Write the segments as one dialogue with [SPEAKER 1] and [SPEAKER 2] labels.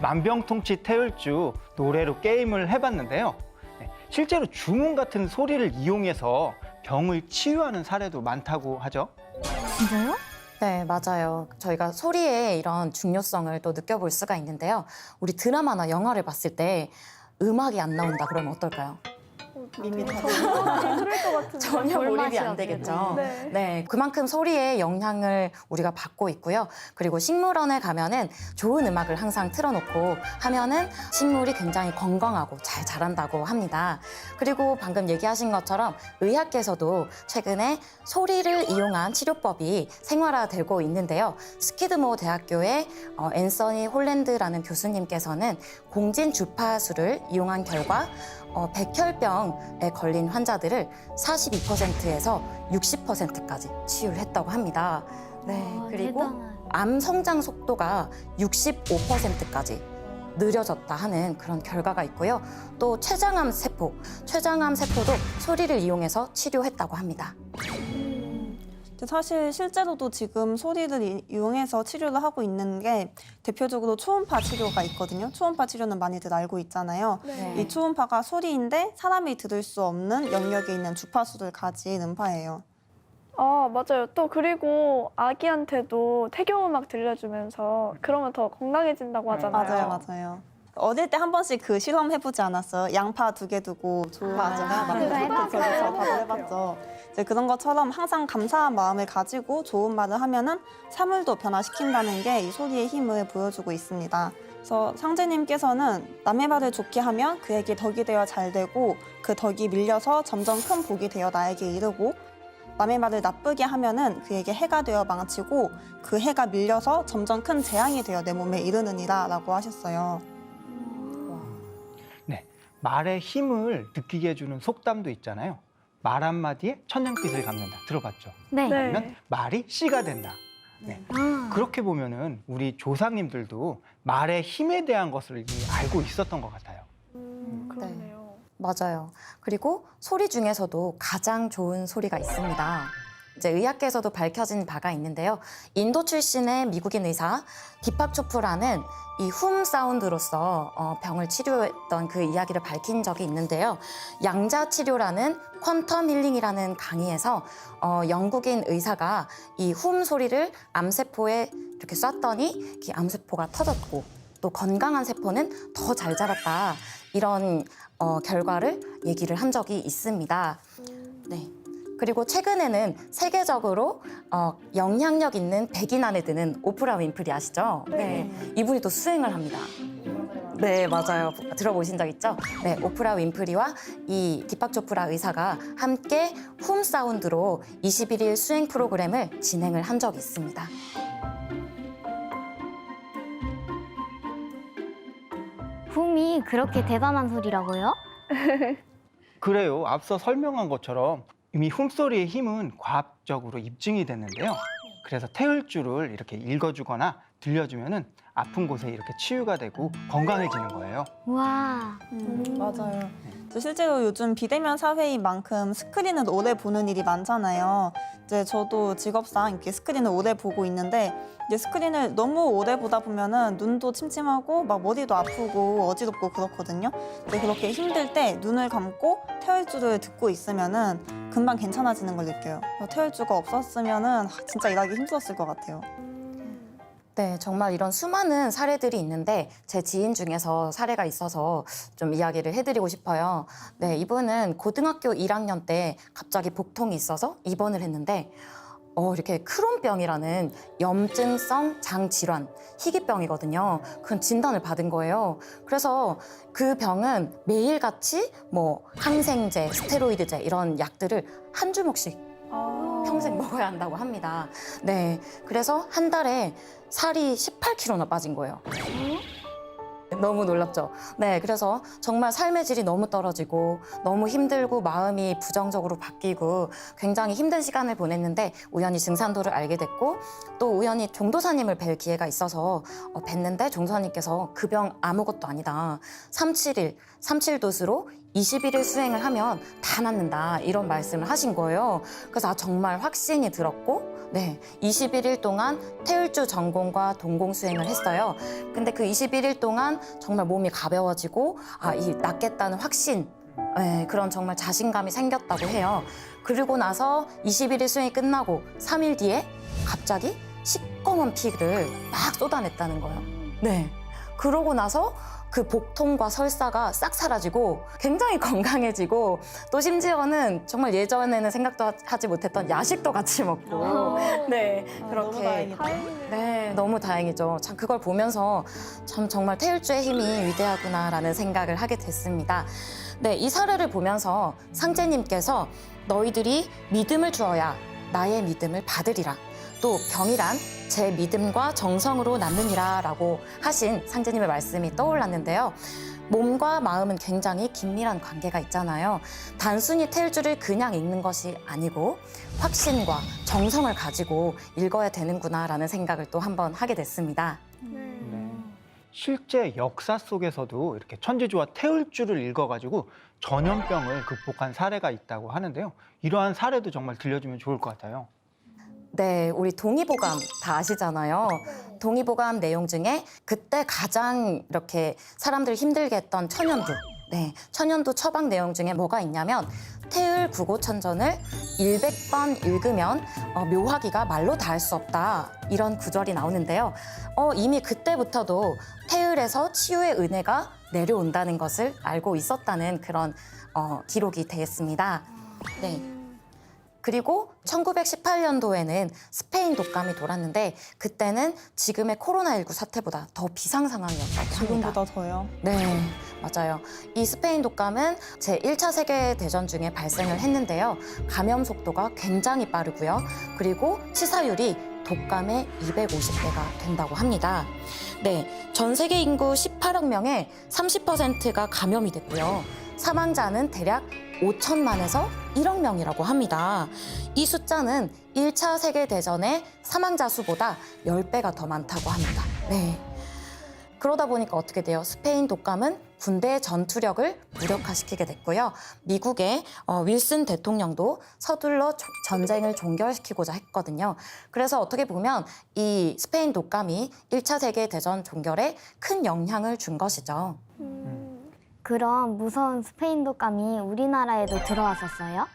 [SPEAKER 1] 만병통치 태울주 노래로 게임을 해봤는데요. 실제로 주문 같은 소리를 이용해서 병을 치유하는 사례도 많다고 하죠.
[SPEAKER 2] 진짜요?
[SPEAKER 3] 네, 맞아요. 저희가 소리의 이런 중요성을 또 느껴볼 수가 있는데요. 우리 드라마나 영화를 봤을 때 음악이 안 나온다 그러면 어떨까요?
[SPEAKER 4] 밋밋하고.
[SPEAKER 2] 그럴 것 같은데.
[SPEAKER 3] 전혀 몰입이 안 되겠죠. 네, 그만큼 소리의 영향을 우리가 받고 있고요. 그리고 식물원에 가면은 좋은 음악을 항상 틀어놓고 하면은 식물이 굉장히 건강하고 잘 자란다고 합니다. 그리고 방금 얘기하신 것처럼 의학계에서도 최근에 소리를 이용한 치료법이 생활화되고 있는데요. 스키드모 대학교의 앤서니 홀랜드라는 교수님께서는 공진 주파수를 이용한 결과 백혈병에 걸린 환자들을 42%에서 60%까지 치유를 했다고 합니다. 네, 그리고
[SPEAKER 2] 대단하다.
[SPEAKER 3] 암 성장 속도가 65%까지 느려졌다 하는 그런 결과가 있고요. 또 췌장암 세포도 소리를 이용해서 치료했다고 합니다.
[SPEAKER 4] 사실 실제로도 지금 소리를 이용해서 치료를 하고 있는 게 대표적으로 초음파 치료가 있거든요. 초음파 치료는 많이들 알고 있잖아요.
[SPEAKER 2] 네.
[SPEAKER 4] 이 초음파가 소리인데 사람이 들을 수 없는 영역에 있는 주파수를 가진 음파예요.
[SPEAKER 5] 아, 맞아요. 또 그리고 아기한테도 태교음악 들려주면서 그러면 더 건강해진다고 하잖아요.
[SPEAKER 4] 맞아요. 어릴 때 한 번씩 그 실험 해보지 않았어요? 양파 2개 두고
[SPEAKER 2] 맞아. 그거 해봤어요.
[SPEAKER 4] 다들 해봤죠. 이제 그런 것처럼 항상 감사한 마음을 가지고 좋은 말을 하면은 사물도 변화시킨다는 게 이 소리의 힘을 보여주고 있습니다. 그래서 상제님께서는 남의 말을 좋게 하면 그에게 덕이 되어 잘 되고 그 덕이 밀려서 점점 큰 복이 되어 나에게 이르고 남의 말을 나쁘게 하면은 그에게 해가 되어 망치고 그 해가 밀려서 점점 큰 재앙이 되어 내 몸에 이르느니라 라고 하셨어요.
[SPEAKER 1] 네, 말의 힘을 느끼게 해주는 속담도 있잖아요. 말 한마디에 천냥빚을 갚는다. 들어봤죠?
[SPEAKER 2] 네.
[SPEAKER 1] 그러면 말이 씨가 된다. 네. 그렇게 보면은 우리 조상님들도 말의 힘에 대한 것을 이미 알고 있었던 것 같아요.
[SPEAKER 5] 그러네요.
[SPEAKER 3] 맞아요. 그리고 소리 중에서도 가장 좋은 소리가 있습니다. 이제 의학계에서도 밝혀진 바가 있는데요. 인도 출신의 미국인 의사 디팍 초프라는 이 훔 사운드로서 병을 치료했던 그 이야기를 밝힌 적이 있는데요. 양자 치료라는 퀀텀 힐링이라는 강의에서 영국인 의사가 이 훔 소리를 암세포에 이렇게 쐈더니 이 암세포가 터졌고 또 건강한 세포는 더 잘 자랐다. 이런 결과를 얘기를 한 적이 있습니다. 네. 그리고 최근에는 세계적으로 영향력 있는 백인 안에 드는 오프라 윈프리 아시죠? 네. 이분이 또 수행을 합니다. 네, 맞아요. 들어보신 적 있죠? 네, 오프라 윈프리와 이 디팍 초프라 의사가 함께 훔 사운드로 21일 수행 프로그램을 진행을 한 적이 있습니다.
[SPEAKER 2] 훔이 그렇게 대단한 소리라고요?
[SPEAKER 1] 그래요. 앞서 설명한 것처럼 이미 훔소리의 힘은 과학적으로 입증이 됐는데요. 그래서 태을주를 이렇게 읽어주거나 들려주면은 아픈 곳에 이렇게 치유가 되고 건강해지는 거예요.
[SPEAKER 2] 와.
[SPEAKER 4] 맞아요. 실제로 요즘 비대면 사회인 만큼 스크린을 오래 보는 일이 많잖아요. 이제 저도 직업상 이렇게 스크린을 오래 보고 있는데 이제 스크린을 너무 오래 보다 보면은 눈도 침침하고 막 머리도 아프고 어지럽고 그렇거든요. 근데 그렇게 힘들 때 눈을 감고 태혈주를 듣고 있으면은 금방 괜찮아지는 걸 느껴요. 태혈주가 없었으면은 진짜 일하기 힘들었을 것 같아요.
[SPEAKER 3] 네, 정말 이런 수많은 사례들이 있는데 제 지인 중에서 사례가 있어서 좀 이야기를 해드리고 싶어요. 네, 이분은 고등학교 1학년 때 갑자기 복통이 있어서 입원을 했는데 이렇게 크론병이라는 염증성 장질환, 희귀병이거든요. 그런 진단을 받은 거예요. 그래서 그 병은 매일같이 뭐 항생제, 스테로이드제 이런 약들을 한 주먹씩 평생 먹어야 한다고 합니다. 네, 그래서 한 달에 살이 18kg나 빠진 거예요. 너무 놀랍죠? 네, 그래서 정말 삶의 질이 너무 떨어지고 너무 힘들고 마음이 부정적으로 바뀌고 굉장히 힘든 시간을 보냈는데 우연히 증산도를 알게 됐고 또 우연히 종도사님을 뵐 기회가 있어서 뵀는데 종도사님께서 그 병 아무것도 아니다. 371 37도수로 21일 수행을 하면 다 낫는다 이런 말씀을 하신 거예요. 그래서 정말 확신이 들었고 21일 동안 태울주 전공과 동공 수행을 했어요. 근데 그 21일 동안 정말 몸이 가벼워지고 이 낫겠다는 확신 그런 정말 자신감이 생겼다고 해요. 그리고 나서 21일 수행이 끝나고 3일 뒤에 갑자기 시꺼먼 피를 막 쏟아냈다는 거예요. 그러고 나서 그 복통과 설사가 싹 사라지고 굉장히 건강해지고 또 심지어는 정말 예전에는 생각도 하지 못했던 야식도 같이 먹고
[SPEAKER 4] 너무 다행이다.
[SPEAKER 3] 너무 다행이죠. 참 그걸 보면서 참 정말 태울주의 힘이 위대하구나라는 생각을 하게 됐습니다. 이 사례를 보면서 상제님께서 너희들이 믿음을 주어야 나의 믿음을 받으리라. 또 병이란 제 믿음과 정성으로 낫느니라 라고 하신 상제님의 말씀이 떠올랐는데요. 몸과 마음은 굉장히 긴밀한 관계가 있잖아요. 단순히 태울주를 그냥 읽는 것이 아니고 확신과 정성을 가지고 읽어야 되는구나라는 생각을 또 한번 하게 됐습니다.
[SPEAKER 1] 실제 역사 속에서도 이렇게 천지주와 태울주를 읽어가지고 전염병을 극복한 사례가 있다고 하는데요. 이러한 사례도 정말 들려주면 좋을 것 같아요.
[SPEAKER 3] 우리 동의보감 다 아시잖아요. 동의보감 내용 중에 그때 가장 이렇게 사람들 힘들게 했던 천연두. 천연두 처방 내용 중에 뭐가 있냐면 태을 구고천전을 100번 읽으면 묘하기가 말로 다 할 수 없다. 이런 구절이 나오는데요. 이미 그때부터도 태을에서 치유의 은혜가 내려온다는 것을 알고 있었다는 그런 기록이 되겠습니다. 그리고 1918년도에는 스페인 독감이 돌았는데 그때는 지금의 코로나19 사태보다 더 비상 상황이었다고 합니다.
[SPEAKER 4] 지금보다 더요?
[SPEAKER 3] 맞아요. 이 스페인 독감은 제1차 세계대전 중에 발생을 했는데요. 감염 속도가 굉장히 빠르고요. 그리고 치사율이 독감의 250배가 된다고 합니다. 전 세계 인구 18억 명의 30%가 감염이 됐고요. 사망자는 대략 5천만에서 1억 명이라고 합니다. 이 숫자는 1차 세계대전의 사망자 수보다 10배가 더 많다고 합니다. 그러다 보니까 어떻게 돼요? 스페인 독감은 군대의 전투력을 무력화시키게 됐고요. 미국의 윌슨 대통령도 서둘러 전쟁을 종결시키고자 했거든요. 그래서 어떻게 보면 이 스페인 독감이 1차 세계대전 종결에 큰 영향을 준 것이죠.
[SPEAKER 2] 그럼 무서운 스페인 독감이 우리나라에도 들어왔었어요?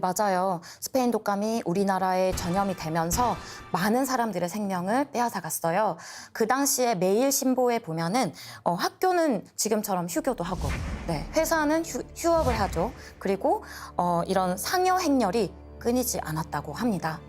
[SPEAKER 3] 맞아요. 스페인 독감이 우리나라에 전염이 되면서 많은 사람들의 생명을 빼앗아갔어요. 그 당시에 매일 신보에 보면은 학교는 지금처럼 휴교도 하고, 회사는 휴업을 하죠. 그리고 이런 상여 행렬이 끊이지 않았다고 합니다.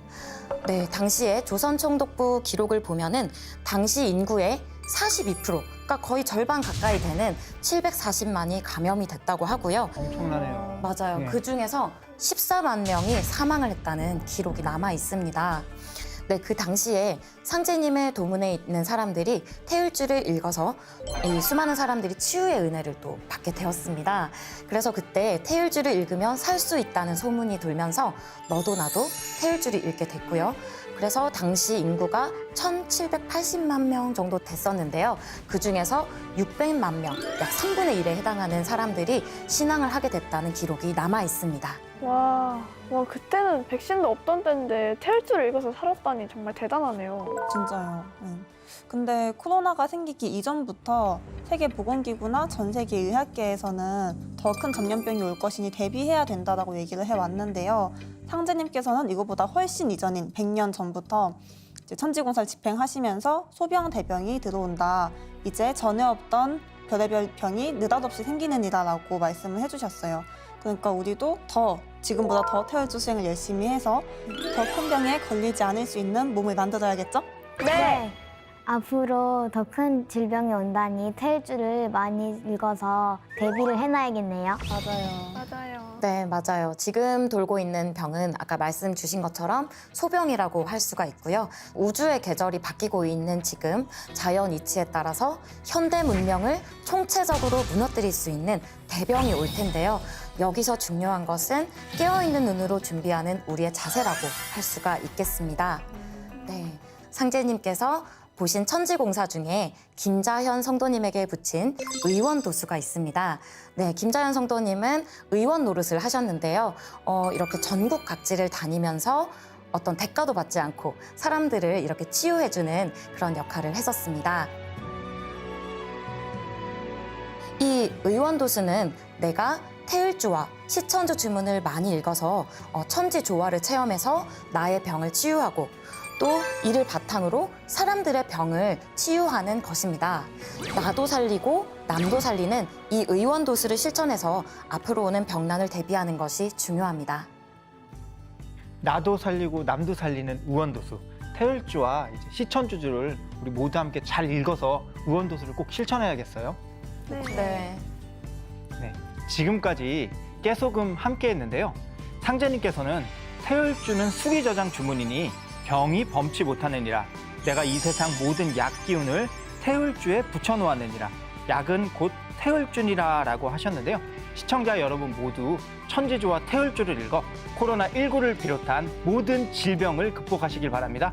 [SPEAKER 3] 당시에 조선총독부 기록을 보면은 당시 인구의 42%, 그러니까 거의 절반 가까이 되는 740만이 감염이 됐다고 하고요.
[SPEAKER 1] 엄청나네요.
[SPEAKER 3] 맞아요. 그 중에서 14만 명이 사망을 했다는 기록이 남아 있습니다. 그 당시에 상제님의 도문에 있는 사람들이 태울주를 읽어서 이 수많은 사람들이 치유의 은혜를 또 받게 되었습니다. 그래서 그때 태울주를 읽으면 살 수 있다는 소문이 돌면서 너도 나도 태울주를 읽게 됐고요. 그래서 당시 인구가 1,780만 명 정도 됐었는데요. 그중에서 600만 명, 약 3분의 1에 해당하는 사람들이 신앙을 하게 됐다는 기록이 남아 있습니다.
[SPEAKER 5] 와, 그때는 백신도 없던 때인데 태울주를 읽어서 살았다니 정말 대단하네요.
[SPEAKER 4] 진짜요. 근데 코로나가 생기기 이전부터 세계보건기구나 전 세계 의학계에서는 더 큰 전염병이 올 것이니 대비해야 된다라고 얘기를 해왔는데요. 상제님께서는 이거보다 훨씬 이전인 100년 전부터 이제 천지공사를 집행하시면서 소병, 대병이 들어온다. 이제 전에 없던 별의별 병이 느닷없이 생기는 이다라고 말씀을 해주셨어요. 그러니까 우리도 지금보다 더 태울주 수행을 열심히 해서 더 큰 병에 걸리지 않을 수 있는 몸을 만들어야겠죠?
[SPEAKER 2] 네. 앞으로 더 큰 질병이 온다니 태울주를 많이 읽어서 대비를 해놔야겠네요.
[SPEAKER 5] 맞아요.
[SPEAKER 3] 맞아요. 지금 돌고 있는 병은 아까 말씀 주신 것처럼 소병이라고 할 수가 있고요. 우주의 계절이 바뀌고 있는 지금 자연 이치에 따라서 현대 문명을 총체적으로 무너뜨릴 수 있는 대병이 올 텐데요. 여기서 중요한 것은 깨어있는 눈으로 준비하는 우리의 자세라고 할 수가 있겠습니다. 상제님께서 보신 천지공사 중에 김자현 성도님에게 붙인 의원도수가 있습니다. 네, 김자현 성도님은 의원 노릇을 하셨는데요. 이렇게 전국 각지를 다니면서 어떤 대가도 받지 않고 사람들을 이렇게 치유해주는 그런 역할을 했었습니다. 이 의원도수는 내가 태을주와 시천주 주문을 많이 읽어서 천지조화를 체험해서 나의 병을 치유하고 또 이를 바탕으로 사람들의 병을 치유하는 것입니다. 나도 살리고 남도 살리는 이 의원도수를 실천해서 앞으로 오는 병난을 대비하는 것이 중요합니다.
[SPEAKER 1] 나도 살리고 남도 살리는 우원도수. 태을주와 이제 시천주주를 우리 모두 함께 잘 읽어서 우원도수를 꼭 실천해야겠어요.
[SPEAKER 3] 네.
[SPEAKER 1] 네, 지금까지 깨소금 함께 했는데요. 상제님께서는 태을주는 수기저장 주문이니 병이 범치 못하느니라. 내가 이 세상 모든 약 기운을 태을주에 붙여놓았느니라. 약은 곧 태을주니라 라고 하셨는데요. 시청자 여러분 모두 천지조와 태을주를 읽어 코로나19를 비롯한 모든 질병을 극복하시길 바랍니다.